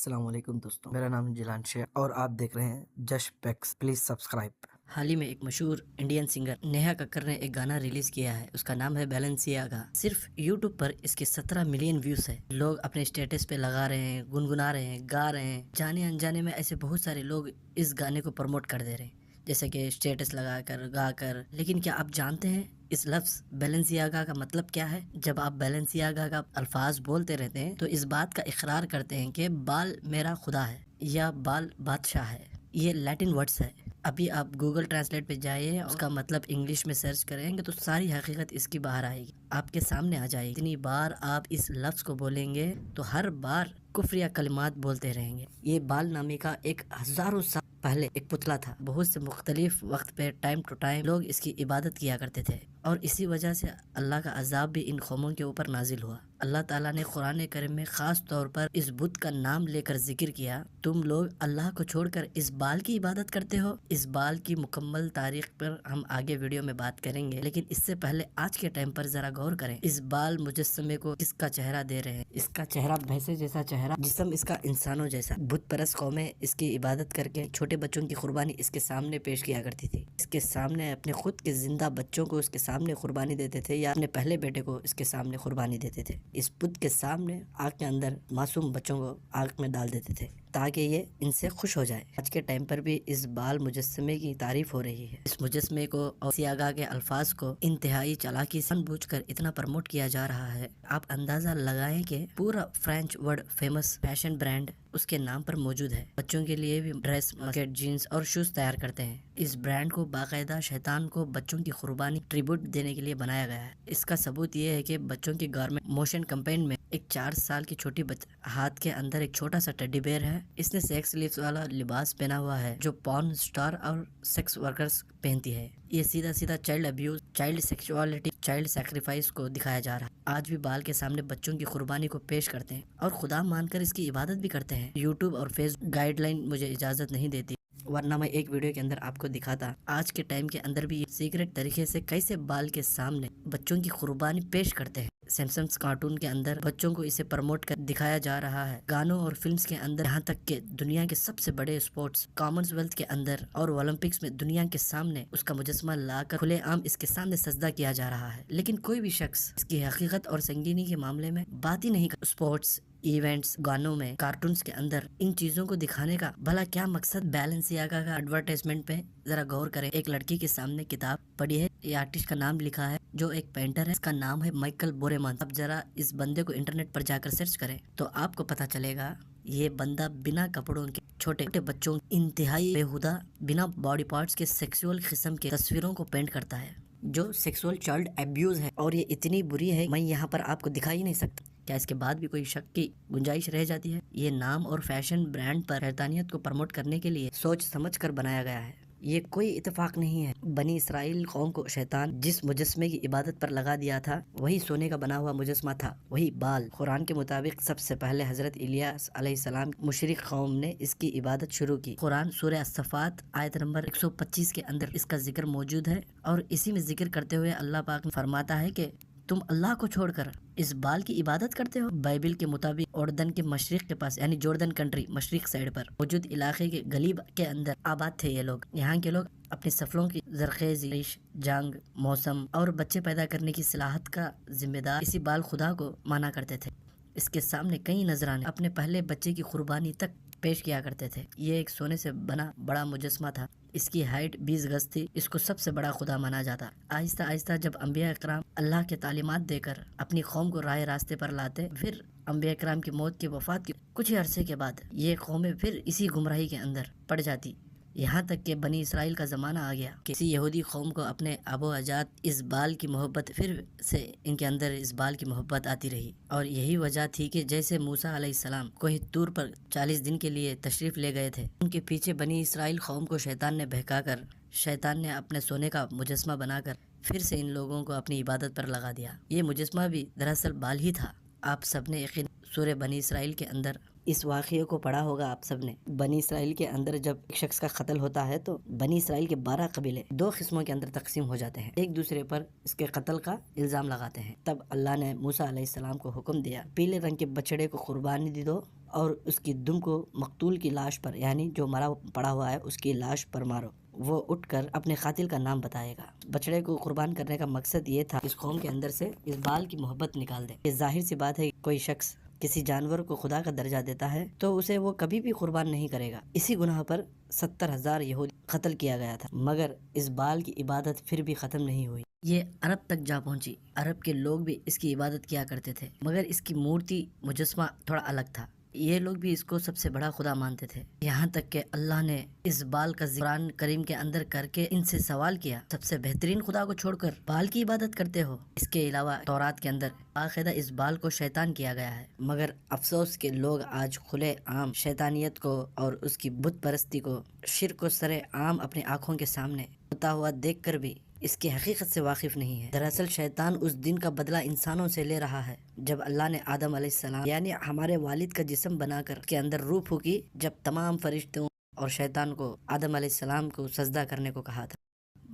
السلام علیکم دوستوں، میرا نام جیلان شیخ اور آپ دیکھ رہے ہیں جش پیکس. Please subscribe. حال ہی میں ایک مشہور انڈین سنگر نیہا ککر نے ایک گانا ریلیز کیا ہے. اس کا نام ہے بیلنسیاگا. صرف یوٹیوب پر اس کے 17 ملین ویوز ہے. لوگ اپنے اسٹیٹس پہ لگا رہے ہیں، گنگنا رہے ہیں، گا رہے ہیں. جانے انجانے میں ایسے بہت سارے لوگ اس گانے کو پروموٹ کر دے رہے ہیں، جیسے کہ اسٹیٹس لگا کر، گا کر. لیکن کیا آپ جانتے ہیں اس لفظ بیلنسیاگا کا مطلب کیا ہے؟ جب آپ بیلنسیاگا کا الفاظ بولتے رہتے ہیں تو اس بات کا اقرار کرتے ہیں کہ بال میرا خدا ہے یا بال بادشاہ ہے. یہ لیٹن ورڈز ہے. ابھی آپ گوگل ٹرانسلیٹ پہ جائیے، اس کا مطلب انگلش میں سرچ کریں گے تو ساری حقیقت اس کی باہر آئے گی، آپ کے سامنے آ جائے گی. اتنی بار آپ اس لفظ کو بولیں گے تو ہر بار کفر یا کلمات بولتے رہیں گے. یہ بال نامی کا ایک ہزاروں سال پہلے ایک پتلا تھا. بہت سے مختلف وقت پہ ٹائم ٹو ٹائم لوگ اس کی عبادت کیا کرتے تھے، اور اسی وجہ سے اللہ کا عذاب بھی ان قوموں کے اوپر نازل ہوا. اللہ تعالیٰ نے قرآن کریم میں خاص طور پر اس بت کا نام لے کر ذکر کیا، تم لوگ اللہ کو چھوڑ کر اس بال کی عبادت کرتے ہو. اس بال کی مکمل تاریخ پر ہم آگے ویڈیو میں بات کریں گے، لیکن اس سے پہلے آج کے ٹائم پر ذرا غور کریں. اس بال مجسمے کو کس کا چہرہ دے رہے ہیں؟ اس کا چہرہ بھینسے جیسا چہرہ، جسم اس کا انسانوں جیسا. بت پرست قومیں اس کی عبادت کر کے چھوٹے بچوں کی قربانی اس کے سامنے پیش کیا کرتی تھی. اس کے سامنے اپنے خود کے زندہ بچوں کو اس کے سامنے قربانی دیتے تھے، یا اپنے پہلے بیٹے کو اس کے سامنے قربانی دیتے تھے. اس بت کے سامنے آگ کے اندر معصوم بچوں کو آگ میں ڈال دیتے تھے تاکہ یہ ان سے خوش ہو جائے. آج کے ٹائم پر بھی اس بال مجسمے کی تعریف ہو رہی ہے. اس مجسمے کو اور سیاگا کے الفاظ کو انتہائی چالاکی سے بوجھ کر اتنا پروموٹ کیا جا رہا ہے. آپ اندازہ لگائیں کہ پورا French word famous fashion brand اس کے نام پر موجود ہے. بچوں کے لیے بھی ڈریس، ماسکٹ، جینز اور شوز تیار کرتے ہیں. اس برانڈ کو باقاعدہ شیطان کو بچوں کی قربانی ٹریبیوٹ دینے کے لیے بنایا گیا ہے. اس کا ثبوت یہ ہے کہ بچوں کی گارمنٹ موشن کمپین میں ایک 4 سال کی چھوٹی ہاتھ کے اندر ایک چھوٹا سا ٹیڈی بیئر ہے. اس نے سیکس لیوز والا لباس پہنا ہوا ہے جو پارن سٹار اور سیکس ورکرز پہنتی ہے. یہ سیدھا سیدھا child abuse, child sexuality, child sacrifice کو دکھایا جا رہا ہے. آج بھی بال کے سامنے بچوں کی قربانی کو پیش کرتے ہیں اور خدا مان کر اس کی عبادت بھی کرتے ہیں. یوٹیوب اور فیس بک گائیڈ لائن مجھے اجازت نہیں دیتی، ورنہ میں ایک ویڈیو کے اندر آپ کو دکھاتا. آج کے ٹائم کے اندر بھی سیکریٹ طریقے سے کیسے بال کے سامنے بچوں کی قربانی پیش کرتے ہیں. سیمسنگز کارٹون کے اندر بچوں کو اسے پروموٹ کر دکھایا جا رہا ہے. گانوں اور فلمز کے اندر، یہاں تک کہ دنیا کے سب سے بڑے اسپورٹس کامن ویلتھ کے اندر اور اولمپکس میں دنیا کے سامنے اس کا مجسمہ لا کر کھلے عام اس کے سامنے سجدہ کیا جا رہا ہے. لیکن کوئی بھی شخص اس کی حقیقت اور سنگینی کے معاملے میں بات ہی نہیں کرتا. اسپورٹس ایونٹس، گانوں میں، کارٹونز کے اندر ان چیزوں کو دکھانے کا بھلا کیا مقصد؟ بیلنسیاگا کا ایڈورٹائزمنٹ پہ ذرا غور کریں. ایک لڑکی کے سامنے کتاب پڑھی ہے، یہ آرٹسٹ کا نام لکھا ہے جو ایک پینٹر ہے، اس کا نام ہے مائیکل بوریمان. اب ذرا اس بندے کو انٹرنیٹ پر جا کر سرچ کریں تو آپ کو پتا چلے گا یہ بندہ بنا کپڑوں کے چھوٹے بچوں انتہائی بیہودہ بنا باڈی پارٹس کے سیکسول قسم کے تصویروں کو پینٹ کرتا ہے جو سیکسول چائلڈ ابیوز ہے، اور یہ اتنی بری ہے میں یہاں پر آپ کو دکھا ہی نہیں سکتا. کیا اس کے بعد بھی کوئی شک کی گنجائش رہ جاتی ہے؟ یہ نام اور فیشن برانڈ پر شیطانیت کو پروموٹ کرنے کے لیے سوچ سمجھ کر بنایا گیا ہے. یہ کوئی اتفاق نہیں ہے. بنی اسرائیل قوم کو شیطان جس مجسمے کی عبادت پر لگا دیا تھا وہی سونے کا بنا ہوا مجسمہ تھا، وہی بال. قرآن کے مطابق سب سے پہلے حضرت الیاس علیہ السلام مشرک قوم نے اس کی عبادت شروع کی. قرآن سورہ الصفات آیت نمبر 125 کے اندر اس کا ذکر موجود ہے، اور اسی میں ذکر کرتے ہوئے اللہ پاک فرماتا ہے کہ تم اللہ کو چھوڑ کر اس بال کی عبادت کرتے ہو. بائبل کے مطابق اردن کے مشرق کے پاس، یعنی جوردن کنٹری مشرق سائڈ پر موجود علاقے کے گلیب کے اندر آباد تھے یہ لوگ. یہاں کے لوگ اپنی سفروں کی زرخیزی، جنگ، موسم اور بچے پیدا کرنے کی صلاحیت کا ذمہ دار اسی بال خدا کو مانا کرتے تھے. اس کے سامنے کئی نذرانے اپنے پہلے بچے کی قربانی تک پیش کیا کرتے تھے. یہ ایک سونے سے بنا بڑا مجسمہ تھا. اس کی ہائٹ 20 گز تھی. اس کو سب سے بڑا خدا مانا جاتا. آہستہ آہستہ جب انبیاء اکرام اللہ کے تعلیمات دے کر اپنی قوم کو راہ راستے پر لاتے، پھر انبیاء اکرام کی موت کی وفات کی کچھ ہی عرصے کے بعد یہ قومیں پھر اسی گمراہی کے اندر پڑ جاتی، یہاں تک کہ بنی اسرائیل کا زمانہ آ گیا. کسی یہودی قوم کو اپنے آبا و اجداد اس بال کی محبت، پھر سے ان کے اندر اس بال کی محبت آتی رہی. اور یہی وجہ تھی کہ جیسے موسیٰ علیہ السلام کوہ طور پر 40 دن کے لیے تشریف لے گئے تھے، ان کے پیچھے بنی اسرائیل قوم کو شیطان نے بہکا کر، شیطان نے اپنے سونے کا مجسمہ بنا کر پھر سے ان لوگوں کو اپنی عبادت پر لگا دیا. یہ مجسمہ بھی دراصل بال ہی تھا. آپ سب نے یقین سورہ بنی اسرائیل کے اندر اس واقعے کو پڑھا ہوگا. آپ سب نے بنی اسرائیل کے اندر جب ایک شخص کا قتل ہوتا ہے تو بنی اسرائیل کے 12 قبیلے 2 قسموں کے اندر تقسیم ہو جاتے ہیں، ایک دوسرے پر اس کے قتل کا الزام لگاتے ہیں. تب اللہ نے موسیٰ علیہ السلام کو حکم دیا، پیلے رنگ کے بچڑے کو قربانی دے دو اور اس کی دم کو مقتول کی لاش پر یعنی جو مرا پڑا ہوا ہے اس کی لاش پر مارو، وہ اٹھ کر اپنے قاتل کا نام بتائے گا۔ بچڑے کو قربان کرنے کا مقصد یہ تھا اس قوم کے اندر سے اس بال کی محبت نکال دے۔ یہ ظاہر سی بات ہے، کوئی شخص کسی جانور کو خدا کا درجہ دیتا ہے تو اسے وہ کبھی بھی قربان نہیں کرے گا۔ اسی گناہ پر 70,000 یہودی قتل کیا گیا تھا، مگر اس بال کی عبادت پھر بھی ختم نہیں ہوئی۔ یہ عرب تک جا پہنچی۔ عرب کے لوگ بھی اس کی عبادت کیا کرتے تھے، مگر اس کی مورتی مجسمہ تھوڑا الگ تھا۔ یہ لوگ بھی اس کو سب سے بڑا خدا مانتے تھے، یہاں تک کہ اللہ نے اس بال کا قرآن کریم کے اندر کر کے ان سے سوال کیا، سب سے بہترین خدا کو چھوڑ کر بال کی عبادت کرتے ہو؟ اس کے علاوہ تورات کے اندر باقاعدہ اس بال کو شیطان کیا گیا ہے، مگر افسوس کہ لوگ آج کھلے عام شیطانیت کو اور اس کی بت پرستی کو، شرک کو سرے عام اپنی آنکھوں کے سامنے ہوتا ہوا دیکھ کر بھی اس کی حقیقت سے واقف نہیں ہے۔ دراصل شیطان اس دن کا بدلہ انسانوں سے لے رہا ہے جب اللہ نے آدم علیہ السلام یعنی ہمارے والد کا جسم بنا کر کے اندر روح پھونکی، جب تمام فرشتوں اور شیطان کو آدم علیہ السلام کو سجدہ کرنے کو کہا تھا،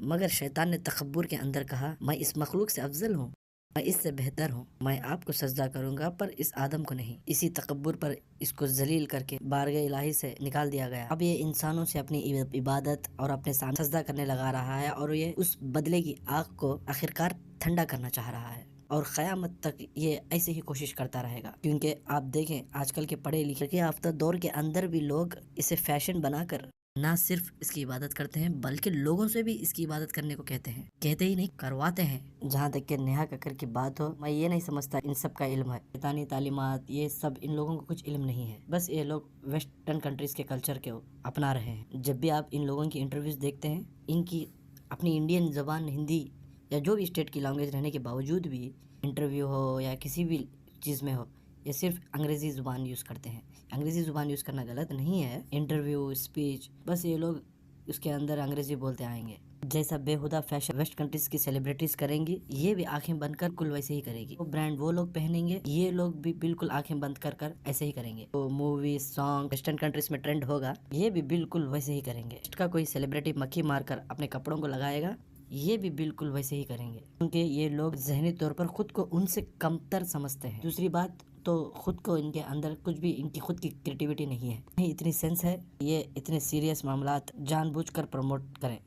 مگر شیطان نے تکبر کے اندر کہا میں اس مخلوق سے افضل ہوں، میں اس سے بہتر ہوں، میں آپ کو سجدہ کروں گا پر اس آدم کو نہیں۔ اسی تکبر پر اس کو ذلیل کر کے بارگاہ الہی سے نکال دیا گیا۔ اب یہ انسانوں سے اپنی عبادت اور اپنے سامنے سجدہ کرنے لگا رہا ہے، اور یہ اس بدلے کی آگ کو آخرکار ٹھنڈا کرنا چاہ رہا ہے، اور قیامت تک یہ ایسے ہی کوشش کرتا رہے گا۔ کیونکہ آپ دیکھیں آج کل کے پڑھے لکھے یافتہ دور کے اندر بھی لوگ اسے فیشن بنا کر نہ صرف اس کی عبادت کرتے ہیں بلکہ لوگوں سے بھی اس کی عبادت کرنے کو کہتے ہیں، کہتے ہی نہیں کرواتے ہیں۔ جہاں تک کہ نیہا ککر کی بات ہو، میں یہ نہیں سمجھتا ان سب کا علم ہے، شیطانی تعلیمات یہ سب ان لوگوں کو کچھ علم نہیں ہے، بس یہ لوگ ویسٹرن کنٹریز کے کلچر کو اپنا رہے ہیں۔ جب بھی آپ ان لوگوں کی انٹرویوز دیکھتے ہیں، ان کی اپنی انڈین زبان ہندی یا جو بھی اسٹیٹ کی لینگویج رہنے کے باوجود بھی انٹرویو ہو یا کسی بھی چیز میں ہو، یہ صرف انگریزی زبان یوز کرتے ہیں۔ انگریزی زبان یوز کرنا غلط نہیں ہے، انٹرویو اسپیچ، بس یہ لوگ اس کے اندر انگریزی بولتے آئیں گے۔ جیسا بےہودہ فیشن ویسٹ کنٹریز کی سیلیبریٹیز کریں گی، یہ بھی آنکھیں بند کر کل ویسے ہی کرے گی۔ وہ برانڈ وہ لوگ پہنیں گے، یہ لوگ بھی بالکل آنکھیں بند کر کر ایسے ہی کریں گے۔ تو مووی سانگ ویسٹرن کنٹریز میں ٹرینڈ ہوگا، یہ بھی بالکل ویسے ہی کریں گے۔ اس کا کوئی سیلیبریٹی مکھی مار کر اپنے کپڑوں کو لگائے گا، یہ بھی بالکل ویسے ہی کریں گے، کیونکہ یہ لوگ ذہنی طور پر خود کو ان سے کمتر سمجھتے ہیں۔ دوسری بات تو خود کو ان کے اندر کچھ بھی ان کی خود کی کریٹیوٹی نہیں ہے، نہیں اتنی سینس ہے یہ اتنے سیریس معاملات جان بوجھ کر پروموٹ کریں۔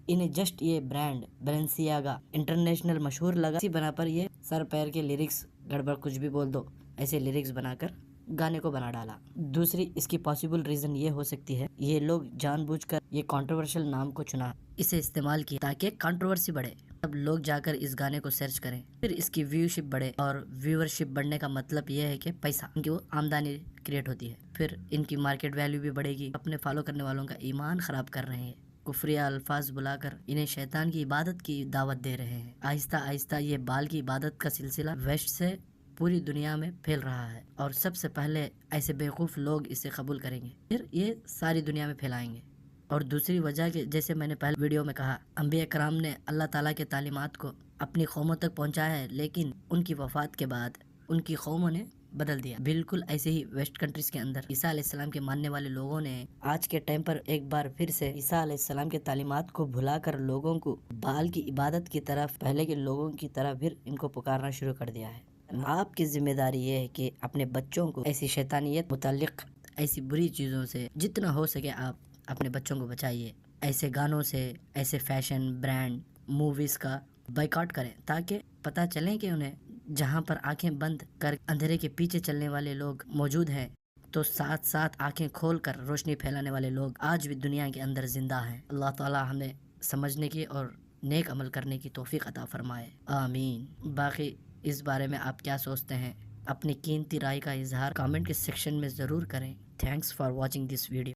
انہیں جسٹ یہ برانڈ بیلنسیاگا انٹرنیشنل مشہور لگا، اسی بنا پر یہ سر پیر کے لیرکس گڑبڑ کچھ بھی بول دو ایسے لیرکس بنا کر گانے کو بنا ڈالا۔ دوسری اس کی پاسبل ریزن یہ ہو سکتی ہے، یہ لوگ جان بوجھ کر یہ کنٹروورشل نام کو چنا، اسے استعمال کیا تاکہ کنٹروورسی بڑھے، اب لوگ جا کر اس گانے کو سرچ کریں، پھر اس کی ویو شپ بڑھے، اور ویور شپ بڑھنے کا مطلب یہ ہے کہ پیسہ، ان کی وہ آمدنی کریٹ ہوتی ہے، پھر ان کی مارکیٹ ویلیو بھی بڑھے گی۔ اپنے فالو کرنے والوں کا ایمان خراب کر رہے ہیں، کفریہ الفاظ بلا کر انہیں شیطان کی عبادت کی دعوت دے رہے ہیں۔ آہستہ آہستہ یہ بال کی عبادت کا سلسلہ ویسٹ سے پوری دنیا میں پھیل رہا ہے، اور سب سے پہلے ایسے بیوقوف لوگ اسے قبول کریں گے، پھر یہ ساری دنیا میں پھیلائیں گے۔ اور دوسری وجہ کہ جیسے میں نے پہلے ویڈیو میں کہا، انبیاء کرام نے اللہ تعالیٰ کے تعلیمات کو اپنی قوموں تک پہنچایا ہے، لیکن ان کی وفات کے بعد ان کی قوموں نے بدل دیا۔ بالکل ایسے ہی ویسٹ کنٹریز کے اندر عیسیٰ علیہ السلام کے ماننے والے لوگوں نے آج کے ٹائم پر ایک بار پھر سے عیسیٰ علیہ السلام کے تعلیمات کو بھلا کر لوگوں کو بال کی عبادت کی طرف، پہلے کے لوگوں کی طرح پھر ان کو پکارنا شروع کر دیا ہے۔ آپ کی ذمہ داری یہ ہے کہ اپنے بچوں کو ایسی شیطانیت متعلق ایسی بری چیزوں سے جتنا ہو سکے آپ اپنے بچوں کو بچائیے، ایسے گانوں سے، ایسے فیشن برانڈ موویز کا بائیکاٹ کریں، تاکہ پتہ چلیں کہ انہیں جہاں پر آنکھیں بند کر اندھیرے کے پیچھے چلنے والے لوگ موجود ہیں، تو ساتھ ساتھ آنکھیں کھول کر روشنی پھیلانے والے لوگ آج بھی دنیا کے اندر زندہ ہیں۔ اللہ تعالی ہمیں سمجھنے کی اور نیک عمل کرنے کی توفیق عطا فرمائے، آمین۔ باقی اس بارے میں آپ کیا سوچتے ہیں؟ اپنی قیمتی رائے کا اظہار کامنٹ کے سیکشن میں ضرور کریں۔ Thanks for watching this video.